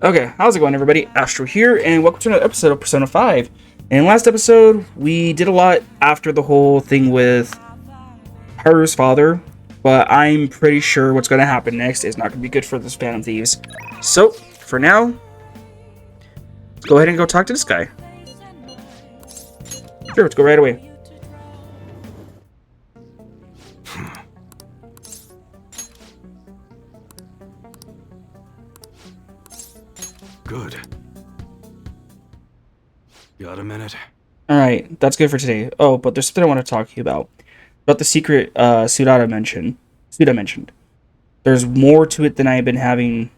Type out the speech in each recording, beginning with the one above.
Okay, how's it going, everybody? Astral here, and welcome to another episode of Persona 5. In last episode, we did a lot after the whole thing with Haru's father, but I'm pretty sure what's going to happen next is not going to be good for this Phantom Thieves. So, for now, let's go ahead and go talk to this guy. Sure, let's go right away. Good. Got a minute? Alright, that's good for today. Oh, but there's something I want to talk to you about. About the secret Suda mentioned. There's more to it than I've been having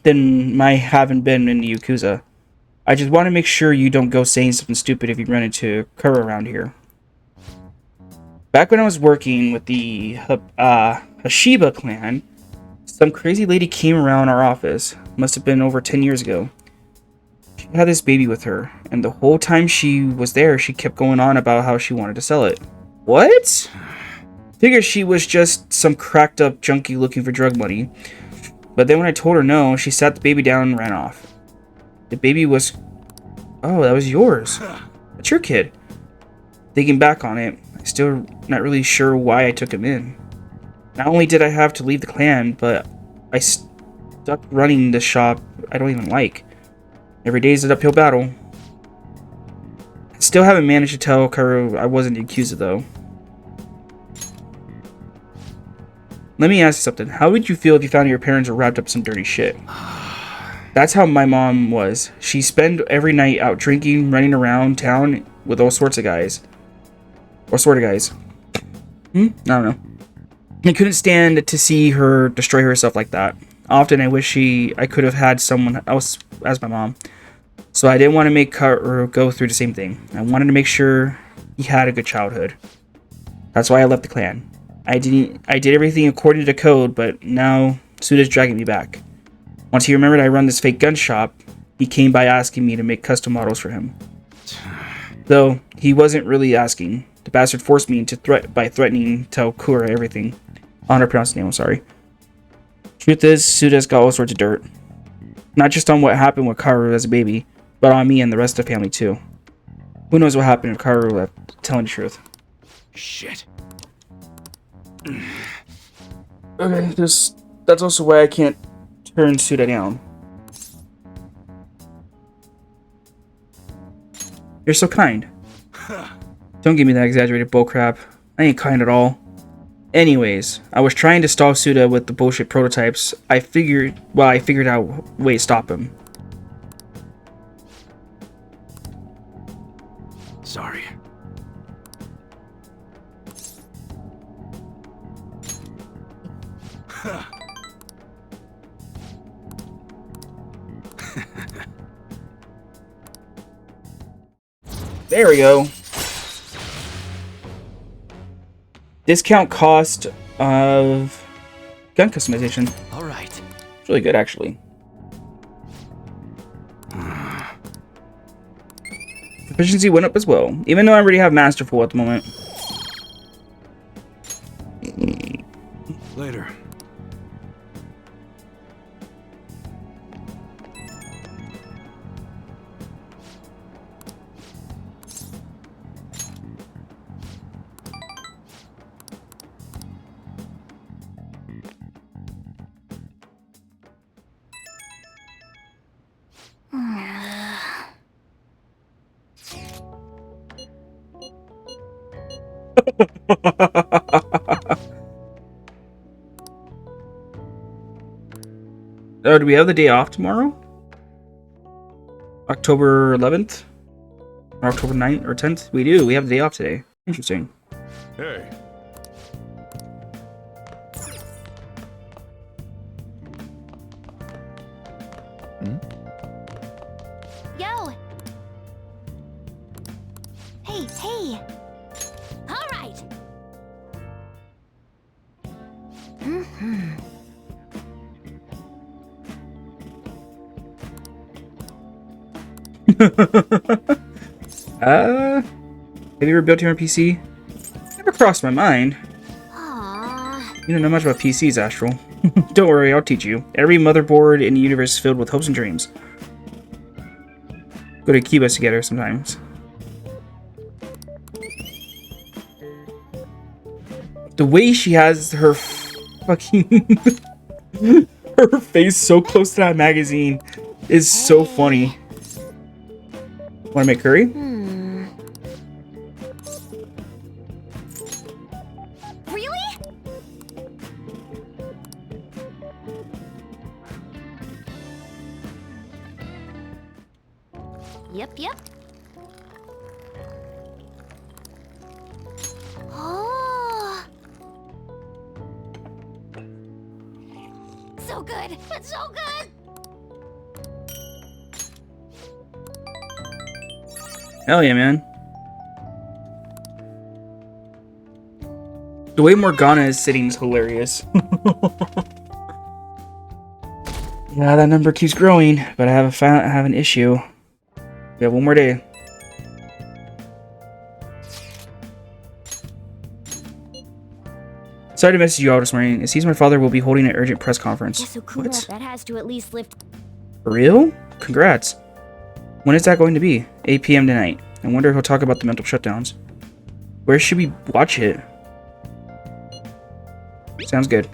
than I haven't been in the Yakuza. I just want to make sure you don't go saying something stupid if you run into Kuro around here. Back when I was working with the Hashiba clan, some crazy lady came around our office. Must have been over 10 years ago. She had this baby with her, and the whole time she was there, she kept going on about how she wanted to sell it. What? Figured she was just some cracked up junkie looking for drug money. But then when I told her no, she sat the baby down and ran off. The baby was... Oh, that was yours. That's your kid. Thinking back on it, I'm still not really sure why I took him in. Not only did I have to leave the clan, but I stuck running the shop I don't even like. Every day is an uphill battle. I still haven't managed to tell Kuro I wasn't Yakuza though. Let me ask you something. How would you feel if you found your parents were wrapped up in some dirty shit? That's how my mom was. She spent every night out drinking, running around town with all sorts of guys. Or sort of guys. I don't know. I couldn't stand to see her destroy herself like that. Often I wish I could have had someone else as my mom. So I didn't want to make Kuro go through the same thing. I wanted to make sure he had a good childhood. That's why I left the clan. I did everything according to code, but now Suda's dragging me back. Once he remembered I run this fake gun shop, he came by asking me to make custom models for him. Though he wasn't really asking. The bastard forced me to threatening to tell Kuro everything. I don't know how to pronounce the name, I'm sorry. Truth is, Suda's got all sorts of dirt. Not just on what happened with Kaoru as a baby, but on me and the rest of the family too. Who knows what happened if Kaoru left telling the truth. Shit. Okay, that's also why I can't turn Suda down. You're so kind. Don't give me that exaggerated bullcrap. I ain't kind at all. Anyways, I was trying to stall Suda with the bullshit prototypes. I figured out a way to stop him. Sorry. There we go. Discount cost of gun customization. All right. It's really good, actually. Efficiency went up as well, even though I already have Masterful at the moment. Later. Oh, do we have the day off tomorrow? October 11th? Or October 9th or 10th? We do. We have the day off today. Interesting. Hey. Yo! Hey! All right! Have you ever built your own PC? Never crossed my mind. Aww. You don't know much about PCs, Astral. Don't worry, I'll teach you. Every motherboard in the universe is filled with hopes and dreams. Go to Cuba together sometimes. The way she has her fucking her face so close to that magazine is so funny. Want to make curry? Really? Yep. Oh. So good. It's so good. Hell yeah, man. The way Morgana is sitting is hilarious. Yeah, that number keeps growing, but I have an issue. We have one more day. Sorry to message you all this morning. It seems my father will be holding an urgent press conference. Yasukura, What? that has to at least lift. For real? Congrats. When is that going to be? 8 p.m. tonight. I wonder if he'll talk about the mental shutdowns. Where should we watch it? Sounds good.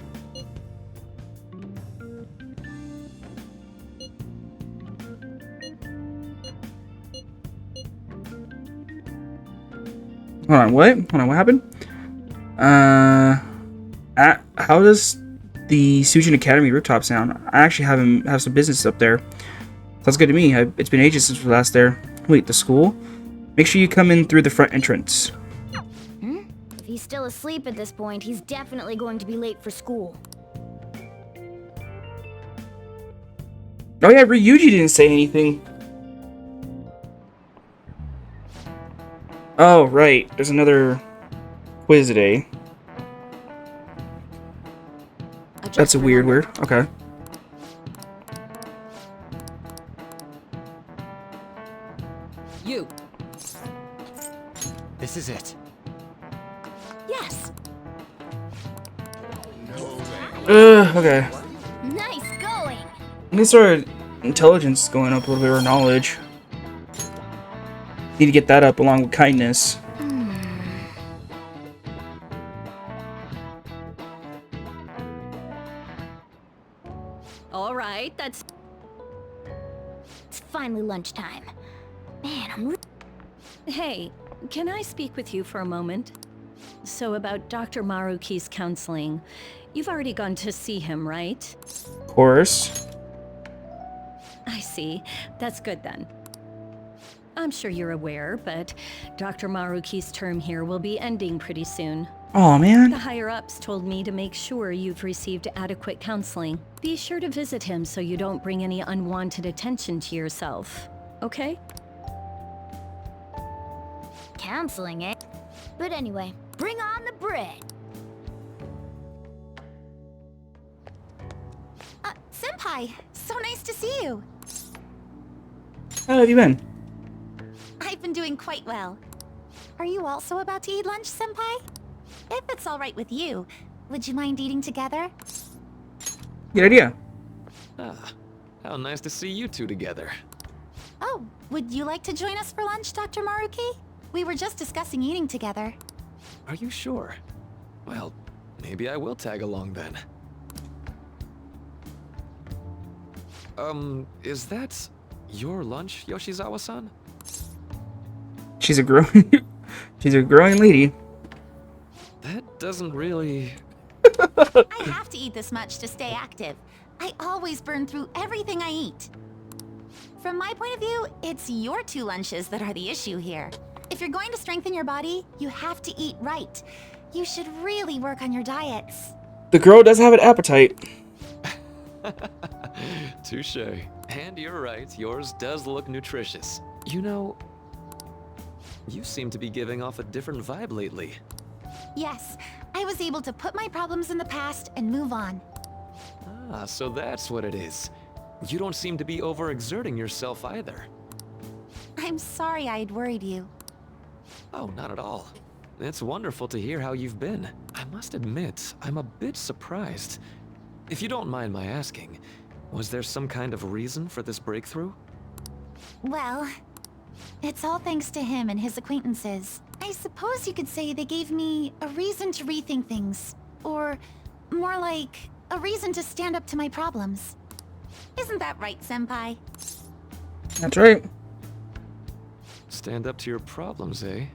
Hold on, what? Hold on, what happened? How does the Sujin Academy rooftop sound? I actually have some business up there. Sounds good to me. It's been ages since we last there. Wait, the school? Make sure you come in through the front entrance. If he's still asleep at this point, he's definitely going to be late for school. Oh yeah, Ryuji didn't say anything. Oh, right. There's another quiz today. That's a weird word. Okay. You. This is it. Yes. Okay. Nice going. At least our intelligence is going up a little bit, or knowledge. Need to get that up along with kindness. All right, that's... It's finally lunchtime. Man, I'm Hey, can I speak with you for a moment? So about Dr. Maruki's counseling. You've already gone to see him, right? Of course. I see. That's good then. I'm sure you're aware, but Dr. Maruki's term here will be ending pretty soon. Oh man. The higher-ups told me to make sure you've received adequate counseling. Be sure to visit him so you don't bring any unwanted attention to yourself. Okay? counseling, eh? But anyway, bring on the bread. Senpai, so nice to see you. How have you been? I've been doing quite well. Are you also about to eat lunch, Senpai? If it's all right with you, would you mind eating together? Good idea. Ah, how nice to see you two together. Oh, would you like to join us for lunch, Dr. Maruki? We were just discussing eating together. Are you sure? Well, maybe I will tag along then. Is that your lunch, Yoshizawa-san? She's a growing she's a growing lady. That doesn't really... I have to eat this much to stay active. I always burn through everything I eat. From my point of view, it's your 2 lunches that are the issue here. If you're going to strengthen your body, you have to eat right. You should really work on your diets. The girl does have an appetite. Touche. And you're right, yours does look nutritious. You know, you seem to be giving off a different vibe lately. Yes, I was able to put my problems in the past and move on. Ah, so that's what it is. You don't seem to be overexerting yourself either. I'm sorry I'd worried you. Oh, not at all. It's wonderful to hear how you've been. I must admit, I'm a bit surprised. If you don't mind my asking, was there some kind of reason for this breakthrough? Well, it's all thanks to him and his acquaintances. I suppose you could say they gave me a reason to rethink things. Or more like, a reason to stand up to my problems. Isn't that right, Senpai? That's right. Stand up to your problems, eh?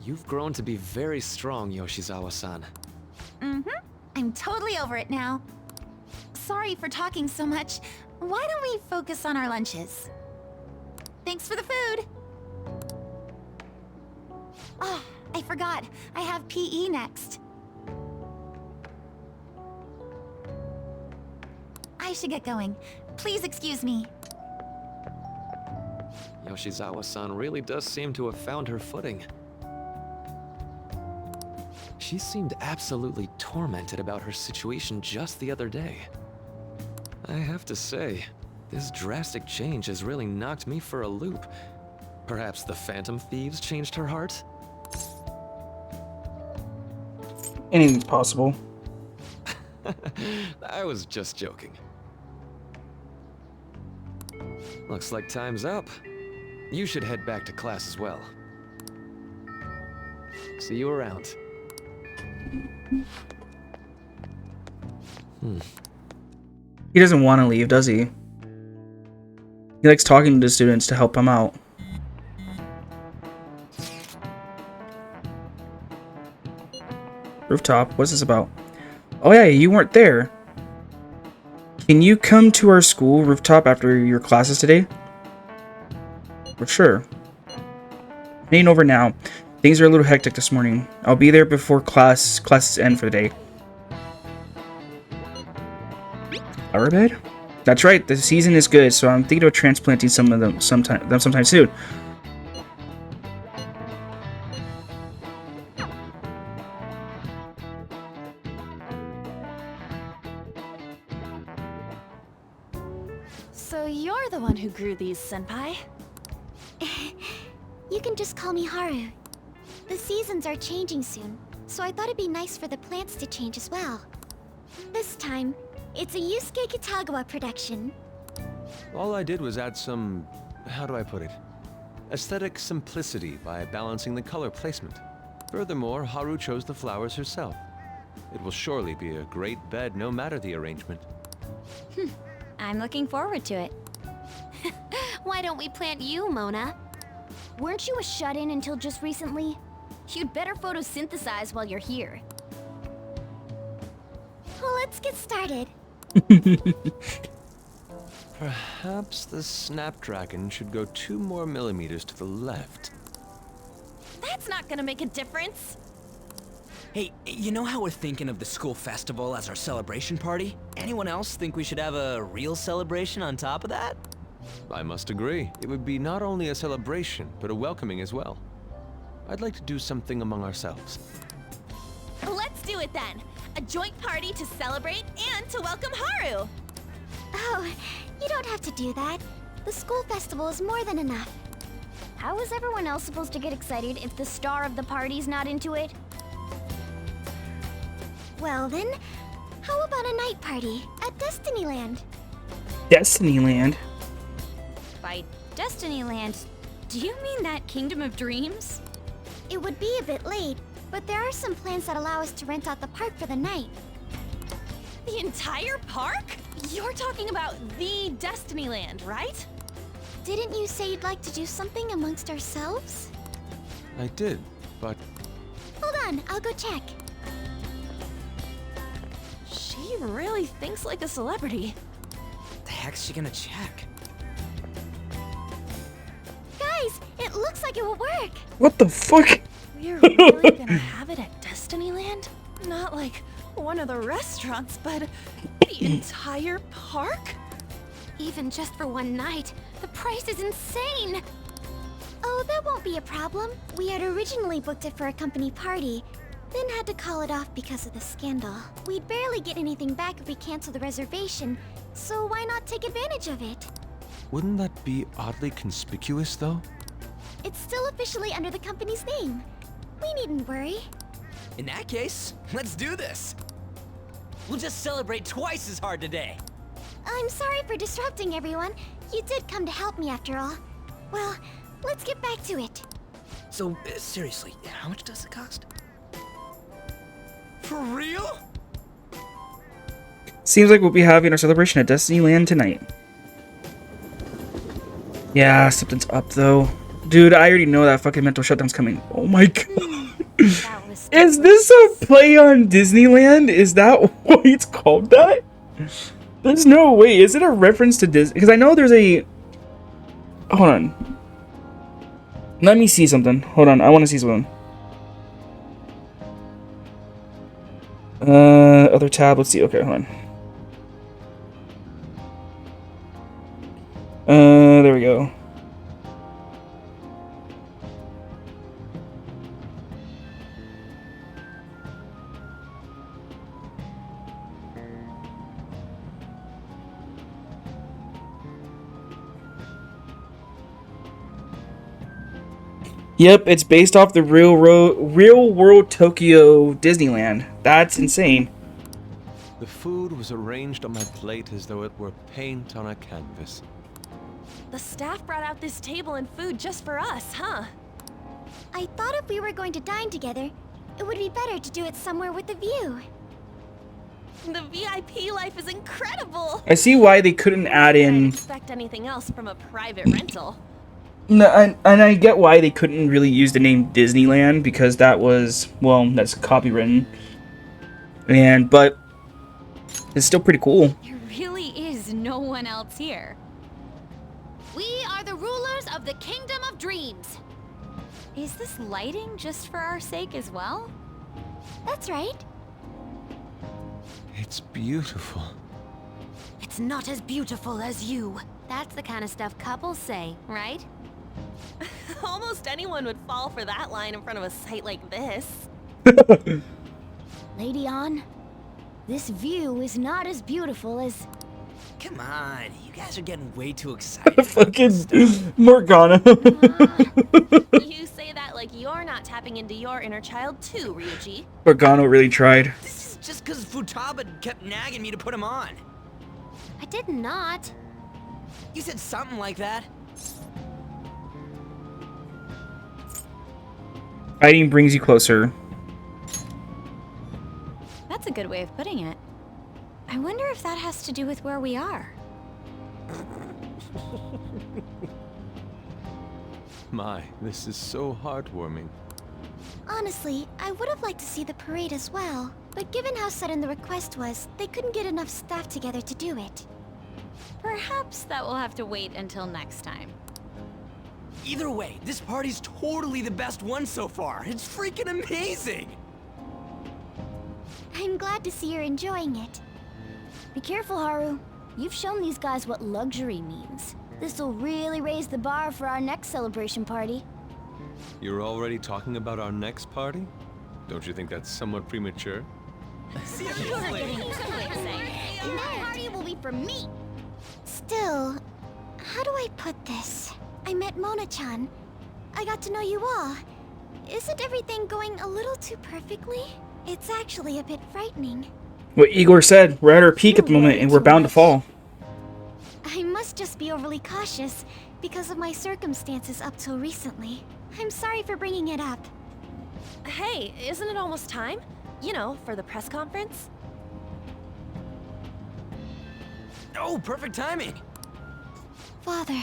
You've grown to be very strong, Yoshizawa-san. Mm-hmm. I'm totally over it now. Sorry for talking so much. Why don't we focus on our lunches? Thanks for the food! Oh, I forgot. I have PE next. I should get going. Please excuse me. Yoshizawa-san really does seem to have found her footing. She seemed absolutely tormented about her situation just the other day. I have to say, this drastic change has really knocked me for a loop. Perhaps the Phantom Thieves changed her heart? Anything's possible. I was just joking. Looks like time's up. You should head back to class as well. See you around. He doesn't want to leave, does he? He likes talking to students to help him out. Rooftop, what's this about? Oh yeah, you weren't there. Can you come to our school rooftop after your classes today? For sure. Heading over now. Things are a little hectic this morning. I'll be there before classes end for the day. Flower bed? That's right, the season is good, so I'm thinking of transplanting some of them sometime soon. So you're the one who grew these, Senpai? You can just call me Haru. The seasons are changing soon, so I thought it'd be nice for the plants to change as well. This time, it's a Yusuke Kitagawa production. All I did was add some, how do I put it? Aesthetic simplicity by balancing the color placement. Furthermore, Haru chose the flowers herself. It will surely be a great bed no matter the arrangement. I'm looking forward to it. Why don't we plant you, Mona? Weren't you a shut-in until just recently? You'd better photosynthesize while you're here. Well, let's get started. Perhaps the Snapdragon should go 2 more millimeters to the left. That's not gonna make a difference. Hey, you know how we're thinking of the school festival as our celebration party? Anyone else think we should have a real celebration on top of that? I must agree. It would be not only a celebration, but a welcoming as well. I'd like to do something among ourselves. Let's do it then. A joint party to celebrate and to welcome Haru. Oh, you don't have to do that. The school festival is more than enough. How is everyone else supposed to get excited if the star of the party's not into it? Well then, how about a night party at Destinyland? Destinyland? By Destinyland, do you mean that Kingdom of Dreams? It would be a bit late, but there are some plans that allow us to rent out the park for the night. The entire park? You're talking about the Destinyland, right? Didn't you say you'd like to do something amongst ourselves? I did, but Hold on, I'll go check. She really thinks like a celebrity. The heck's she gonna check? Guys, it looks like it will work. What the fuck? We're really gonna have it at Destinyland? Not like one of the restaurants, but the entire park? Even just for one night, the price is insane. Oh, that won't be a problem. We had originally booked it for a company party, then had to call it off because of the scandal. We'd barely get anything back if we cancel the reservation, so why not take advantage of it? wouldn't that be oddly conspicuous, though? It's still officially under the company's name. We needn't worry. In that case, let's do this. We'll just celebrate twice as hard today. I'm sorry for disrupting everyone. You did come to help me after all. Well, let's get back to it. So, seriously, how much does it cost? For real? Seems like we'll be having our celebration at Destinyland tonight. Yeah, something's up though. Dude, I already know that fucking mental shutdown's coming. Oh my god. Is this a play on Disneyland? Is that why it's called that? There's no way. Is it a reference to Disney? Because I know there's a... Hold on. Let me see something. Hold on. I want to see something. Other tab. Let's see. Okay, hold on. There we go. Yep, it's based off the real world Tokyo Disneyland. That's insane. The food was arranged on my plate as though it were paint on a canvas. The staff brought out this table and food just for us, huh? I thought if we were going to dine together, it would be better to do it somewhere with a view. The VIP life is incredible. I see why they couldn't add I in... didn't expect anything else from a private rental. No, and I get why they couldn't really use the name Disneyland, because that was, well, that's copywritten. But it's still pretty cool. There really is no one else here. We are the rulers of the Kingdom of Dreams. Is this lighting just for our sake as well? That's right. It's beautiful. It's not as beautiful as you. That's the kind of stuff couples say, right? Almost anyone would fall for that line in front of a site like this. Lady On, this view is not as beautiful as... Come on, you guys are getting way too excited. Fucking Morgana. You say that like you're not tapping into your inner child too, Ryuji. Morgana really tried. This is just because Futaba kept nagging me to put him on. I did not. You said something like that. Fighting brings you closer. That's a good way of putting it. I wonder if that has to do with where we are. My, this is so heartwarming. Honestly, I would have liked to see the parade as well. But given how sudden the request was, they couldn't get enough staff together to do it. Perhaps that will have to wait until next time. Either way, this party's totally the best one so far. It's freaking amazing! I'm glad to see you're enjoying it. Be careful, Haru. You've shown these guys what luxury means. This'll really raise the bar for our next celebration party. You're already talking about our next party? Don't you think that's somewhat premature? And that party will be for me. Still, how do I put this? I met Mona-chan. I got to know you all. Isn't everything going a little too perfectly? It's actually a bit frightening. What Igor said, we're at our peak at the moment and we're bound to fall. I must just be overly cautious because of my circumstances up till recently. I'm sorry for bringing it up. Hey, isn't it almost time? You know, for the press conference? Oh, perfect timing! Father.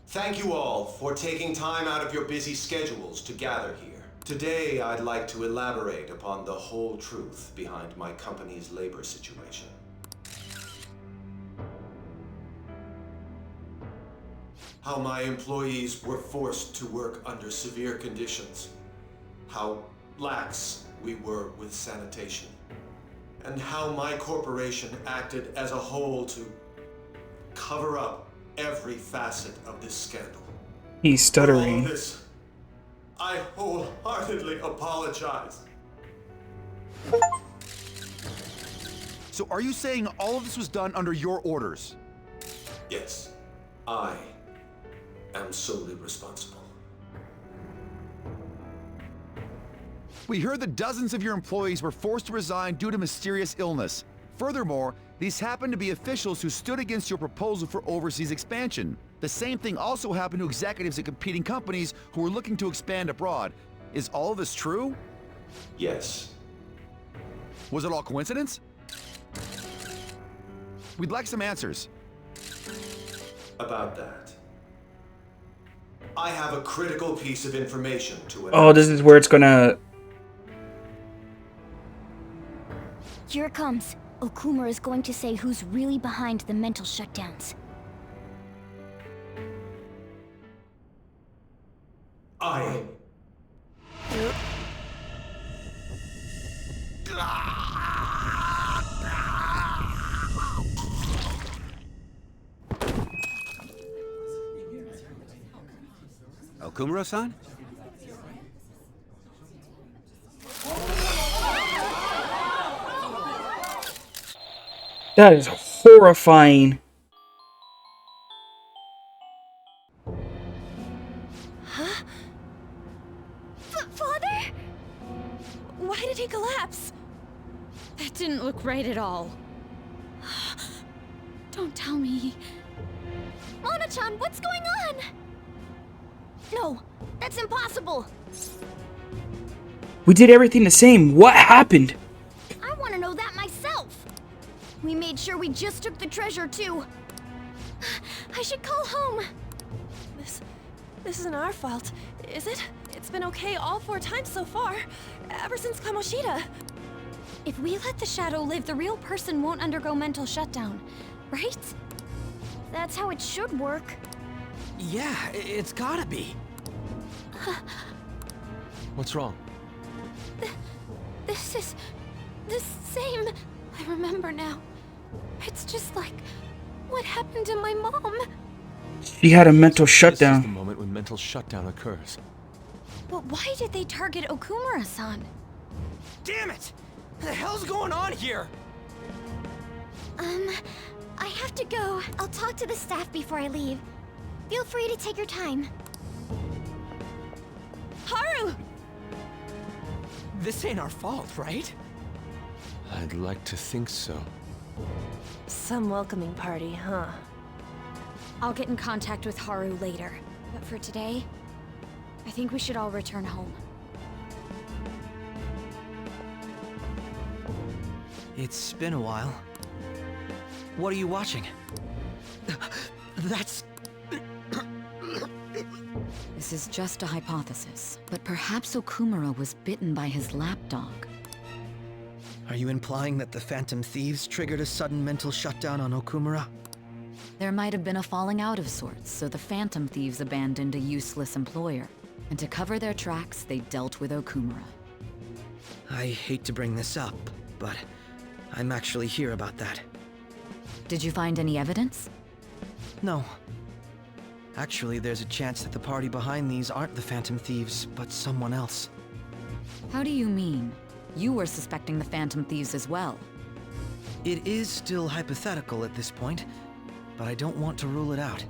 Thank you all for taking time out of your busy schedules to gather here. Today, I'd like to elaborate upon the whole truth behind my company's labor situation. How my employees were forced to work under severe conditions. How lax we were with sanitation. And how my corporation acted as a whole to cover up every facet of this scandal. He's stuttering. For all this, I wholeheartedly apologize. So are you saying all of this was done under your orders? Yes, I am solely responsible. We heard that dozens of your employees were forced to resign due to mysterious illness. Furthermore, these happened to be officials who stood against your proposal for overseas expansion. The same thing also happened to executives at competing companies who were looking to expand abroad. Is all of this true? Yes. Was it all coincidence? We'd like some answers. About that. I have a critical piece of information to announce. Oh, this is where it's gonna... Here it comes. Okumura is going to say who's really behind the mental shutdowns. I... Okumura-san? That is horrifying. Huh? Father? Why did he collapse? That didn't look right at all. Don't tell me. Mona-chan, what's going on? No, that's impossible. We did everything the same. What happened? I want to know that myself. We made sure we just took the treasure too. I should call home. This isn't our fault, is it? It's been okay all 4 times so far, ever since Kamoshida. If we let the shadow live, the real person won't undergo mental shutdown, right? That's how it should work. Yeah, it's gotta be. What's wrong? This is the same. I remember now. It's just like what happened to my mom. She had a mental This is shutdown. the moment when mental shutdown occurs. But why did they target Okumura-san? Damn it! What the hell's going on here? I have to go. I'll talk to the staff before I leave. Feel free to take your time. Haru! This ain't our fault, right? I'd like to think so. Some welcoming party, huh? I'll get in contact with Haru later. But for today, I think we should all return home. It's been a while. What are you watching? That's... This is just a hypothesis, but perhaps Okumura was bitten by his lapdog. Are you implying that the Phantom Thieves triggered a sudden mental shutdown on Okumura? There might have been a falling out of sorts, so the Phantom Thieves abandoned a useless employer. And to cover their tracks, they dealt with Okumura. I hate to bring this up, but I'm actually here about that. Did you find any evidence? No. Actually, there's a chance that the party behind these aren't the Phantom Thieves, but someone else. How do you mean? You were suspecting the Phantom Thieves as well. It is still hypothetical at this point, but I don't want to rule it out.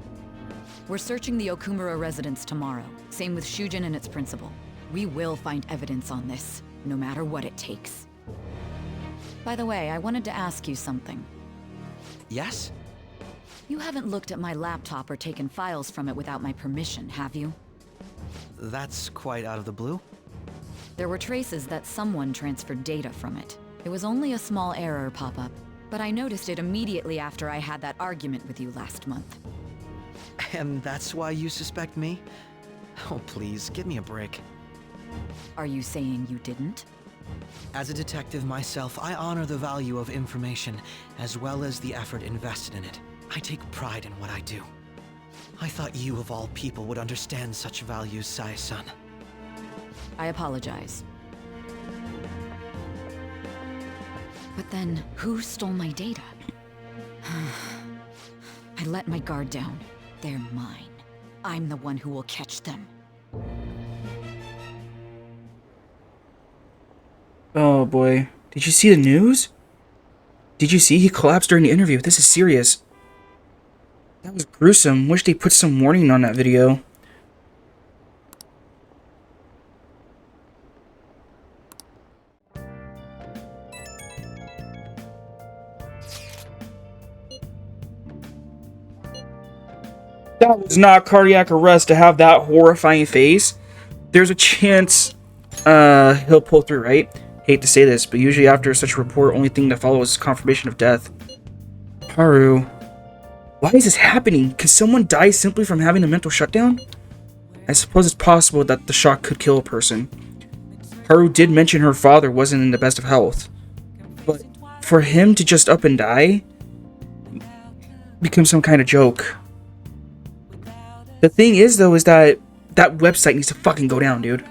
We're searching the Okumura residence tomorrow. Same with Shujin and its principal. We will find evidence on this, no matter what it takes. By the way, I wanted to ask you something. Yes? You haven't looked at my laptop or taken files from it without my permission, have you? That's quite out of the blue. There were traces that someone transferred data from it. It was only a small error pop-up, but I noticed it immediately after I had that argument with you last month. And that's why you suspect me? Oh, please, give me a break. Are you saying you didn't? As a detective myself, I honor the value of information, as well as the effort invested in it. I take pride in what I do. I thought you, of all people, would understand such values, Sai-san. I apologize. But then, who stole my data? I let my guard down. They're mine. I'm the one who will catch them. Oh boy. Did you see the news? Did you see he collapsed during the interview? This is serious. That was gruesome. Wish they put some warning on that video. That was not cardiac arrest to have that horrifying face. There's a chance he'll pull through, right? Hate to say this, but usually after such a report, only thing that follows is confirmation of death. Haru, why is this happening? Can someone die simply from having a mental shutdown? I suppose it's possible that the shock could kill a person. Haru did mention her father wasn't in the best of health. But for him to just up and die becomes some kind of joke. The thing is, though, is that website needs to fucking go down, dude.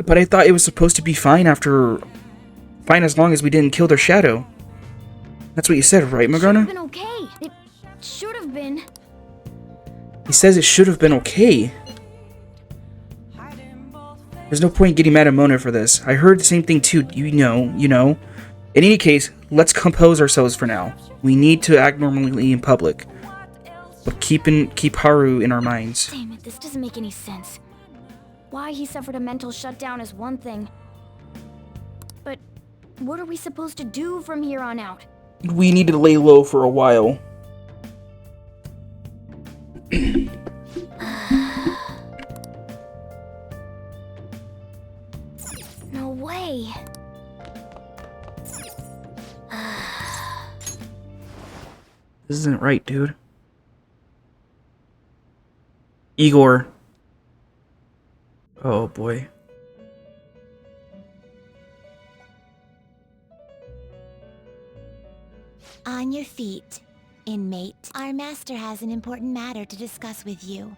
But I thought it was supposed to be fine as long as we didn't kill their shadow. That's what you said, right, Magrona? Been okay. It should have been. He says it should have been okay. There's no point getting mad at Mona for this. I heard the same thing too, you know. In any case, let's compose ourselves for now. We need to act normally in public. But keep Haru in our minds. Damn it, this doesn't make any sense. Why he suffered a mental shutdown is one thing. But what are we supposed to do from here on out? We need to lay low for a while. No way. This isn't right, dude. Igor. Oh boy. On your feet, inmate. Our master has an important matter to discuss with you.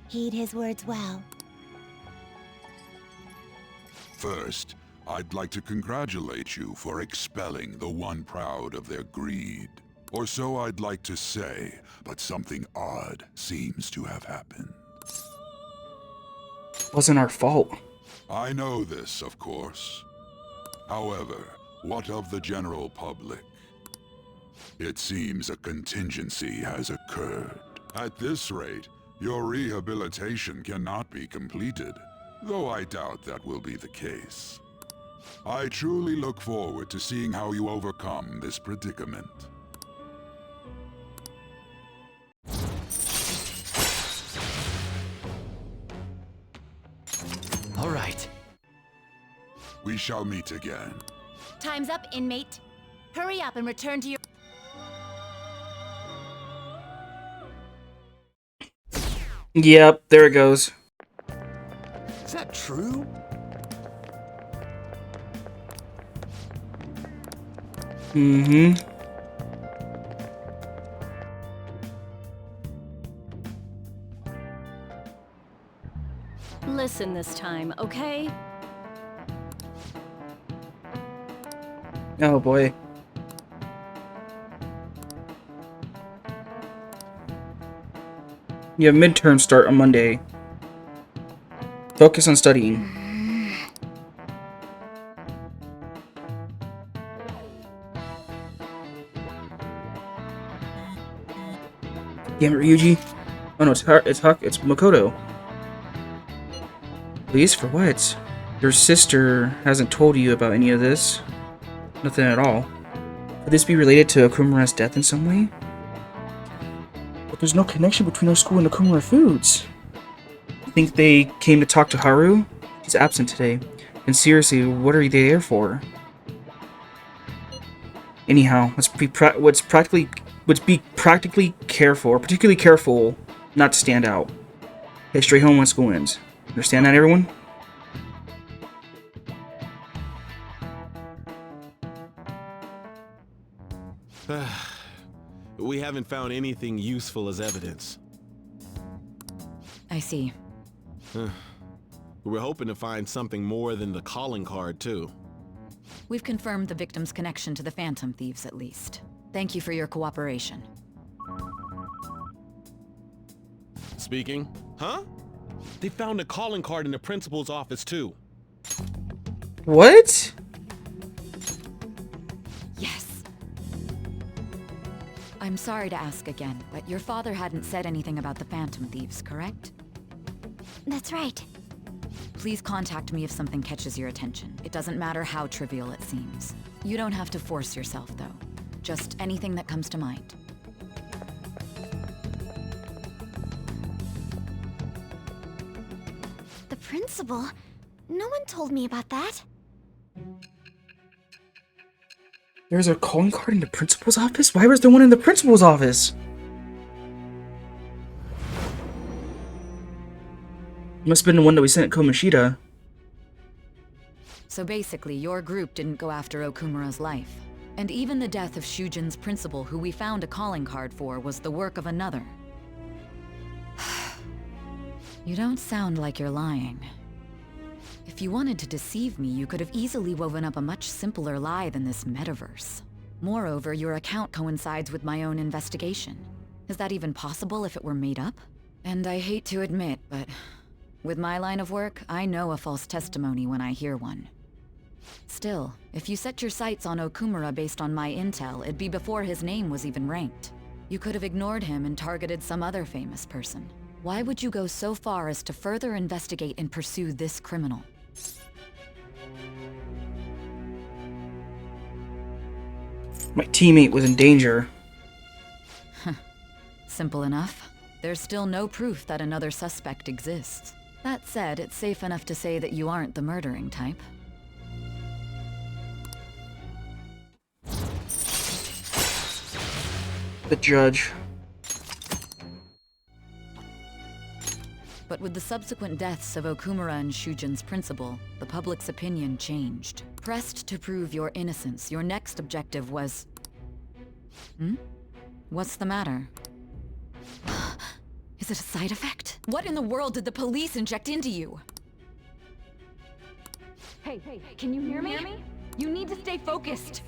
Heed his words well. First, I'd like to congratulate you for expelling the one proud of their greed. Or so I'd like to say, but something odd seems to have happened. Wasn't our fault. I know this, of course. However, what of the general public? It seems a contingency has occurred. At this rate, your rehabilitation cannot be completed, though I doubt that will be the case. I truly look forward to seeing how you overcome this predicament. All right. We shall meet again. Time's up, inmate. Hurry up and return to your... Yep, there it goes. Is that true? Mm-hmm. Listen this time, okay? Oh boy. You have midterms start on Monday. Focus on studying. Damn it, Ryuji. Oh no, it's Makoto. Please, for what? Your sister hasn't told you about any of this. Nothing at all. Could this be related to Okumura's death in some way? But there's no connection between our school and Okumura Foods. You think they came to talk to Haru? He's absent today. And seriously, what are they there for? Anyhow, let's be practically careful, or particularly careful not to stand out. Head straight home when school ends. Understand that, everyone? We haven't found anything useful as evidence. I see. We're hoping to find something more than the calling card, too. We've confirmed the victim's connection to the Phantom Thieves, at least. Thank you for your cooperation. Speaking? Huh? They found a calling card in the principal's office, too. What? Yes. I'm sorry to ask again, but your father hadn't said anything about the Phantom Thieves, correct? That's right. Please contact me if something catches your attention. It doesn't matter how trivial it seems. You don't have to force yourself, though. Just anything that comes to mind. principal? No one told me about that. There's a calling card in the principal's office? Why was there one in the principal's office? Must have been the one that we sent at Komashita. So basically, your group didn't go after Okumura's life. And even the death of Shujin's principal, who we found a calling card for, was the work of another. You don't sound like you're lying. If you wanted to deceive me, you could have easily woven up a much simpler lie than this metaverse. Moreover, your account coincides with my own investigation. Is that even possible if it were made up? And I hate to admit, but with my line of work, I know a false testimony when I hear one. Still, if you set your sights on Okumura based on my intel, it'd be before his name was even ranked. You could have ignored him and targeted some other famous person. Why would you go so far as to further investigate and pursue this criminal? My teammate was in danger. Simple enough. There's still no proof that another suspect exists. That said, it's safe enough to say that you aren't the murdering type. The judge. But with the subsequent deaths of Okumura and Shujin's principal, the public's opinion changed. Pressed to prove your innocence, your next objective was... What's the matter? Is it a side effect? What in the world did the police inject into you? Hey, can you hear me? You need to stay focused.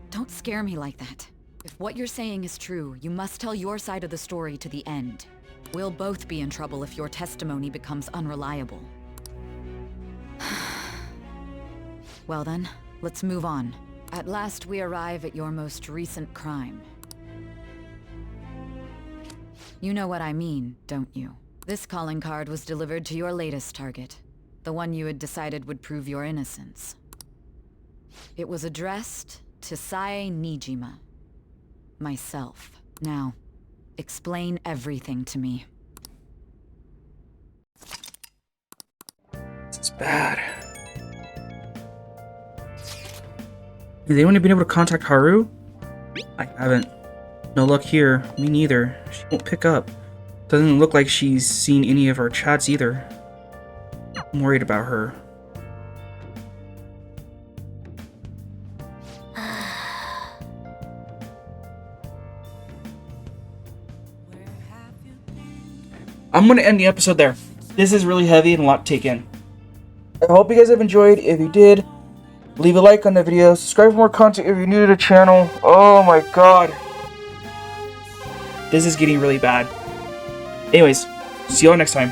Don't scare me like that. If what you're saying is true, you must tell your side of the story to the end. We'll both be in trouble if your testimony becomes unreliable. Well then, let's move on. At last we arrive at your most recent crime. You know what I mean, don't you? This calling card was delivered to your latest target. The one you had decided would prove your innocence. It was addressed to Sae Nijima. Myself. Now, explain everything to me. It's bad. Has anyone been able to contact Haru? I haven't. No luck here. Me neither. She won't pick up. Doesn't look like she's seen any of our chats either. I'm worried about her. I'm going to end the episode there. This is really heavy and a lot to take in. I hope you guys have enjoyed. If you did, leave a like on the video. Subscribe for more content if you're new to the channel. Oh my god. This is getting really bad. Anyways, see you all next time.